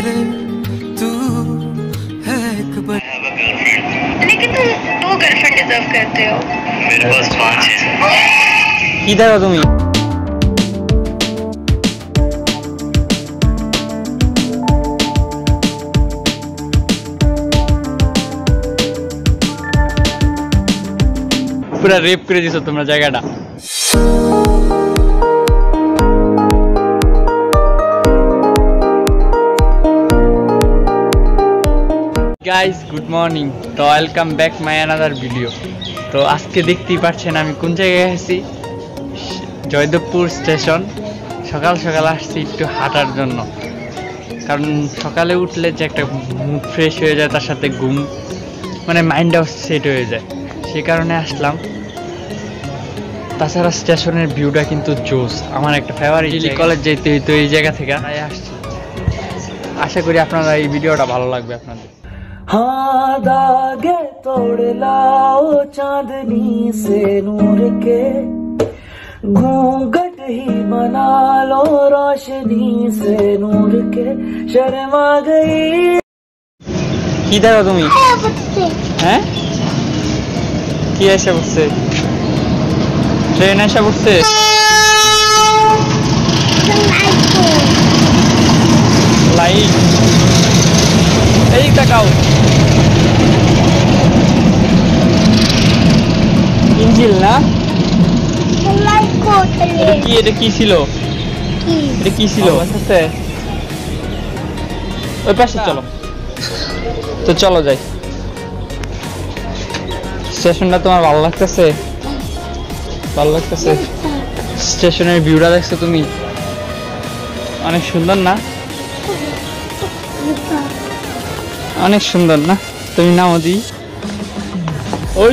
मेरे तू है एक लेकिन तुम 2 गर्लफ्रेंड डिजर्व करते हो। मेरे पास 5 है। किधर हो तुम? पूरा रेप করে দিছো তোমরা জায়গাটা। গাইস গুড মর্নিং, তো welcome back my another video. তো আজকে দেখতেই পাচ্ছেন আমি কোন জায়গায় আছি, জয়দেবপুর স্টেশন। সকাল সকাল আসছি একটু হাঁটার জন্য, কারণ সকালে উঠলে যে একটা মুড ফ্রেশ হয়ে যায়, তার সাথে ঘুম মানে মাইন্ডটাও সেট হয়ে যায়, সে কারণে আসলাম। তাছাড়া স্টেশনের ভিউটা কিন্তু জোস, আমার একটা ফেভারিট। কলেজ যেতে হইতো এই জায়গা থেকে, তাই আসছি। আশা করি আপনারা এই ভিডিওটা ভালো লাগবে আপনাদের। हाँ धागे तोड़ लाओ चांदनी से नूर के, घूंघट ही बना लो रोशनी से नूर के, शर्मा गई। किधर हो तुम? हैं কি এসে বসছে? ট্রেন এসে বসছে। লাইট এই তাকাও, ইঞ্জিল না? এটা কি ছিল? এটা কি ছিল? ওই পাশে চলো, তো চলো যাই। স্টেশনটা তোমার ভালো লাগতেছে? ভালো লাগতেছে? স্টেশনের ভিউটা দেখছো তুমি? অনেক সুন্দর না? অনেক সুন্দর না? তুমি নামো দি। ওই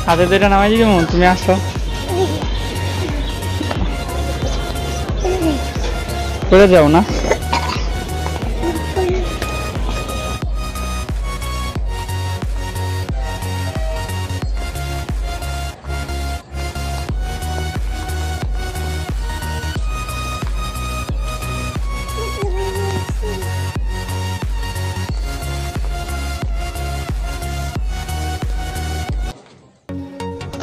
হাতে ধরে নামাই দিবি মন, তুমি আসো। করে যাও না?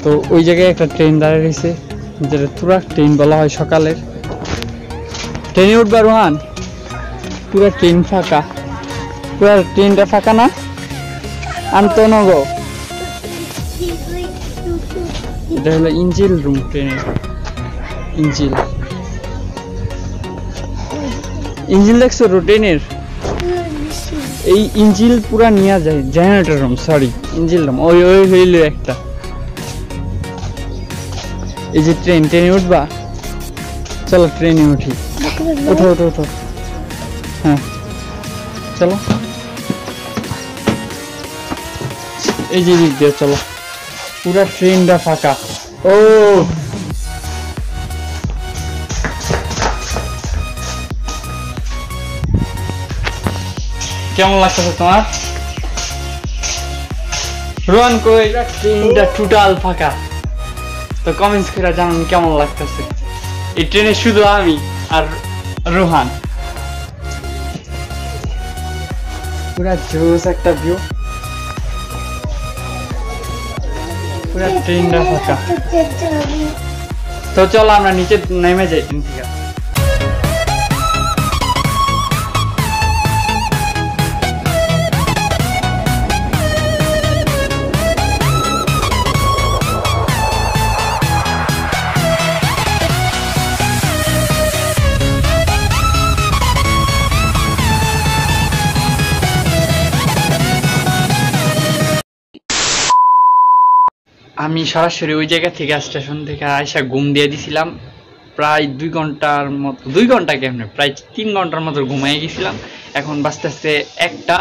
তো ওই জায়গায় একটা ট্রেন দাঁড়িয়ে রয়েছে, যেটা পুরা ট্রেন বলা হয় সকালের। ট্রেনে উঠবা রোহান? পুরা ট্রেন ফাঁকা, পুরা ট্রেনটা ফাঁকা না? আনতো নগো। এটা হলো ইঞ্জিল রুম ট্রেনের। ইঞ্জিল ইঞ্জিল দেখছো ট্রেনের? এই ইঞ্জিল পুরা নিয়ে যায় জেনারেটর রুম, সরি ইঞ্জিল রুম ওই ওই হইল একটা। এই যে ট্রেনে উঠবা, চলো ট্রেনে উঠি। ওঠো ওঠো ওঠো, হ্যাঁ চলো। এই যে দিক দিয়ে চলো, পুরা ট্রেনটা ফাঁকা। ও কেমন লাগতেছে তোমার? রোহান কই? ট্রেনটা টোটাল ফাঁকা। তো কমেন্টস করে জানান কেমন লাগতেছে। এই ট্রেনে শুধু আমি আর রোহান। পুরা জোস একটা ভিউ, পুরা ট্রেনটা ফাঁকা। তো চলো আমরা নিচে নেমে যাই ট্রেন থেকে। আমি সরাসরি ওই জায়গা থেকে স্টেশন থেকে আইসা ঘুম দিয়ে দিছিলাম। প্রায় 2 ঘন্টার মতো, 2 ঘন্টা কেমনে, প্রায় 3 ঘন্টার মতো ঘুমাই গেছিলাম। এখন বাজতেছে 1টা,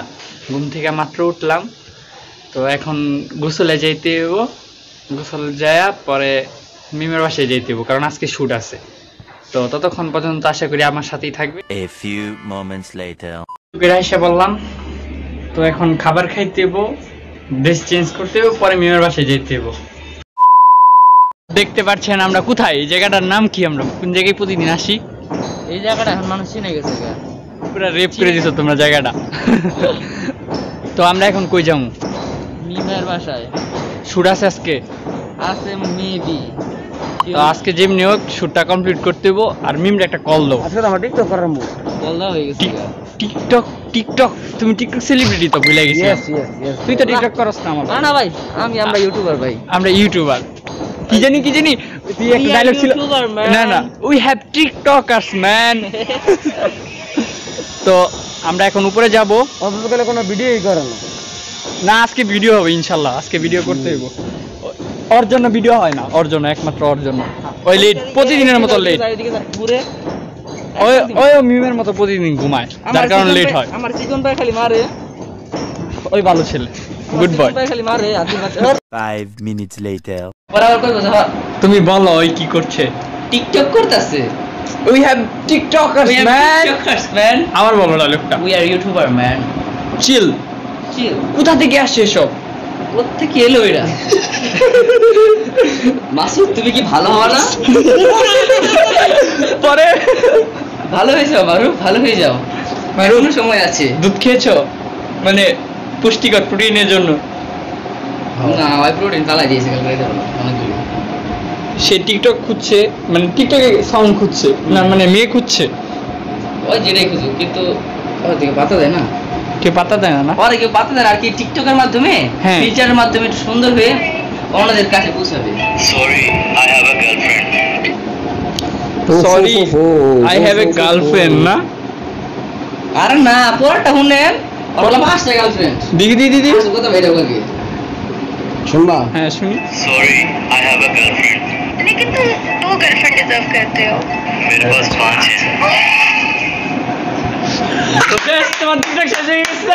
ঘুম থেকে মাত্র উঠলাম। তো এখন গোসলে যাইতে হইব, গোসল যায়া পরে মিমের বাসায় যাইতে হইব, কারণ আজকে শুট আছে। তো ততক্ষণ পর্যন্ত আশা করি আমার সাথেই থাকবে। A few moments later. আইসা বললাম, তো এখন খাবার খাইতে হইব, ড্রেস চেঞ্জ করতে হইব, পরে মিমের বাসায় যেতে হইব। দেখতে পাচ্ছেন আমরা কোথায়, এই জায়গাটার নাম কি, আমরা কোন জায়গায় প্রতিদিন আসি এই জায়গাটা এখন মানুষ চিনে গেছে পুরো রেপ করে দিছো তোমরা জায়গাটা। তো আমরা এখন কই যাবো? মিমের বাসায় শুট আছে আজকে? আছে মেবি। তো আজকে যেমনি হোক শুটটা কমপ্লিট করতে হইব। আর মিমরে একটা কল দাও। আজকে তো আমার টিকটক করার মুড বলদা হয়ে গেছে। টিকটক টিকটক তুমি টিকটক সেলিব্রিটি তো ভুলে গেছি। তুই তো টিকটক করছ না আমার? না ভাই আমরা ইউটিউবার ভাই। আমরা ইউটিউবার। কি জানি তুই একটা ডায়লগ ছিল না না, উই হ্যাভ টিকটকার্স ম্যান। তো আমরা এখন উপরে যাব। অন্ততকালে কোনো ভিডিওই করে না। না আজকে ভিডিও হবে ইনশাআল্লাহ। আজকে ভিডিও করতে হইব। ওর জন্য ভিডিও হয় না, ওর জন্য একমাত্র ওর জন্য। ওই লেট প্রতিদিনের মতো লেট। ওই মিমের মতো প্রতিদিন ঘুমায়, যার কারণে লেট হয়। আমার চিকন ভাই খালি মারে। ওই ভালো ছেলে, গুড বয়। ভাই খালি মারে। 5 minutes later. বরাবর কই কথা তুমি বলো ওই কি করছে? টিকটক করতেছে। We have TikTokers man. আবার বলো ডায়লগটা। We are YouTuber man. Chill. কোথা থেকে আসছে এসব? কোত্থেকে এলো এরা? মাসুদ তুমি কি ভালো হও না? পরে ভালো হয়ে যাও মারুফ, ভালো হয়ে যাও। এখনো সময় আছে। দুধ খেয়েছো? মানে পুষ্টিকর প্রোটিনের জন্য? না ওই প্রোটিন পালাই দিয়েছে কালকে এটা অনেকগুলো। সে টিকটক খুঁজছে, মানে টিকটকে সাউন্ড খুঁজছে না, মানে মেয়ে খুঁজছে। ওই যেটাই খুঁজুক, কিন্তু ওদিকে পাতা দেয় না। কেউ পাতা দেয় না? পরে কেউ পাতা দেয় না। আর কি টিকটকের মাধ্যমে, ফিচারের মাধ্যমে একটু সুন্দর হয়ে অন্যদের কাছে পৌঁছাবে। Sorry, I have a girlfriend. Sorry I have a girlfriend. না আরে না, পরটা শুনেন। ওরা পাঁচটা গার্লফ্রেন্ড। দিদি কথা বাইরে বলি শুনবা? হ্যাঁ শুনি। Sorry, I have a girlfriend. लेकिन तुम 2 गर्लफ्रेंड डिजर्व करते हो। मेरे पास 5 है. তো বেশ, তোমার টিকটক শেষ হয়ে গেছে।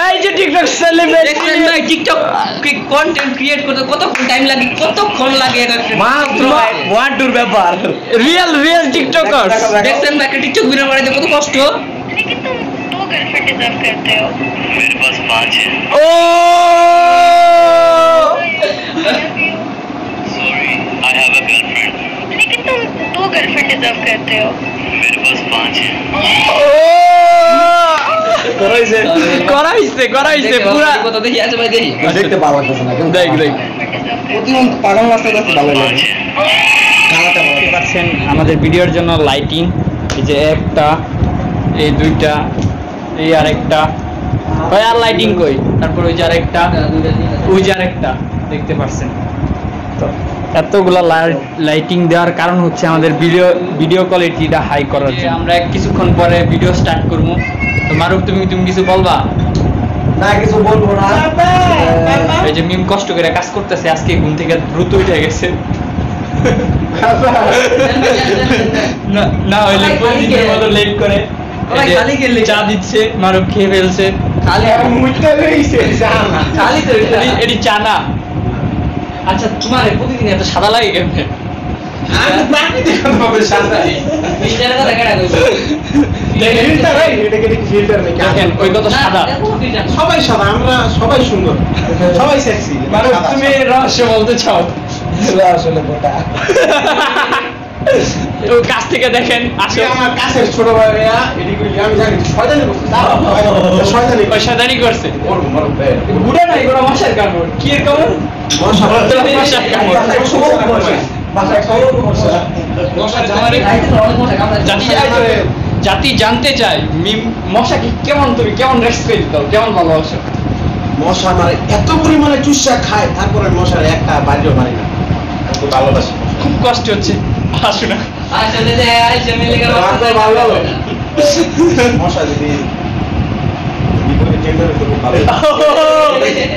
এই যে টিকটক সেলিব্রিটি দেখছেন ভাই, টিকটক কন্টেন্ট ক্রিয়েট করতে কতক্ষণ টাইম লাগে, কতক্ষণ লাগে এটা মাত্র ওয়ার্ডুর ব্যাপার। Real TikToker. দেখছেন ভাই, একটা টিকটক ভিডিও বানাইতে কত কষ্ট। लेकिन तुम 2 गर्लफ्रेंड डिजर्व करते हो। मेरे पास 5 है. ও Sorry, I have a girlfriend. लेकिन तुम 2 गर्लफ्रेंड डिजर्व करते हो। मेरे पास 5 है. করাইছে পুরা। কথা দেখি আছে ভাই, দেখি দেখতে ভালো লাগতেছে না কেমন? দেখ প্রতিদিন পাগল রাস্তা দেখতে ভালো লাগে। 5 है. দেখতে পাচ্ছেন আমাদের ভিডিওর জন্য লাইটিং। এই যে একটা, এই দুইটা, এই আরেকটা, ওই আর লাইটিং কই, তারপর ওই যে আরেকটা, ওই যে আরেকটা, দেখতে পাচ্ছেন। তো এতগুলা লাইটিং দেওয়ার কারণ হচ্ছে আমাদের ভিডিও কোয়ালিটিটা হাই করার জন্য। আমরা কিছুক্ষণ পরে ভিডিও স্টার্ট করবো। তো মারুফ তুমি কিছু বলবা? না কিছু বলবো না। এই যে মিম কষ্ট করে কাজ করতেছে, আজকে ঘুম থেকে দ্রুত উঠে গেছে। না হইলে প্রতিদিনের মতো লেট করে চা দিচ্ছে, মারুফ খেয়ে ফেলছে। এটি চা না। আচ্ছা তোমার প্রতিদিন এত সাদা লাগে কেমনে? দেখেন ওই কত সাদা। সবাই সাদা, আমরা সবাই সুন্দর, সবাই সেক্সি। তুমি রহস্য বলতে চাও? আসলে বোটা তো কাছ থেকে দেখেন। আজকে আমার কাছের ছোট ভাইয়া এডি করি, আমি জানি শয়তানি করছে। শয়তানি করছে। বুড়া নাই, ওরা মশার কামড়। কি এর কামড়? মশার কামড়। জাতি জানতে চায় মিম মশাকে তুমি কেমন রেসপেক্ট দাও, কেমন ভালোবাসো? মশা আমার এত পরিমাণে চুষা খায়, তারপরে মশার একটা বাড়িও মারি না, ভালোবাসি। খুব কষ্ট হচ্ছে, আসো না। মশা যদি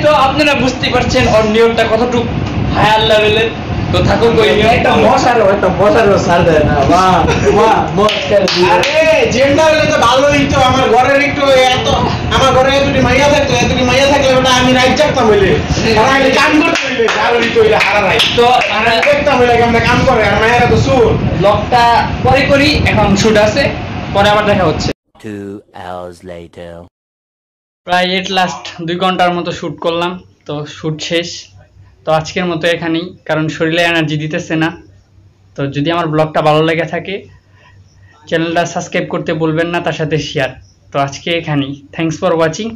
তো আপনারা বুঝতে পারছেন ওর নিয়মটা কতটুকু হায়ার লেভেলের। তো থাকুক ওই একটা মশারও ছাড় দেয় না। আরে জেন্ডার হলে তো ভালোই তো। আমার ঘরের একটু এত, আমার ঘরে এতটি মাইয়া থাকলে ওটা আমি রাইট যাতাম হইলে, আমি কাম করতে হইলে জালরি তো হইলে হারা নাই। তো আমরা দেখতাম হইলে আমরা কাম করে, আর মায়েরা তো সুর। ব্লগটা পরে করি, এখন শুট আছে, পরে আবার দেখা হচ্ছে। 2 hours later. প্রায় এট লাস্ট 2 ঘন্টার মতো শুট করলাম। তো শুট শেষ। তো আজকের মতো এখানেই, কারণ শরীরে এনার্জি দিতেছে না। তো যদি আমার ব্লগটা ভালো লেগে থাকে চ্যানেলটা সাবস্ক্রাইব করতে ভুলবেন না, তার সাথে শেয়ার। তো আজকে এখানেই, থ্যাঙ্কস ফর ওয়াচিং।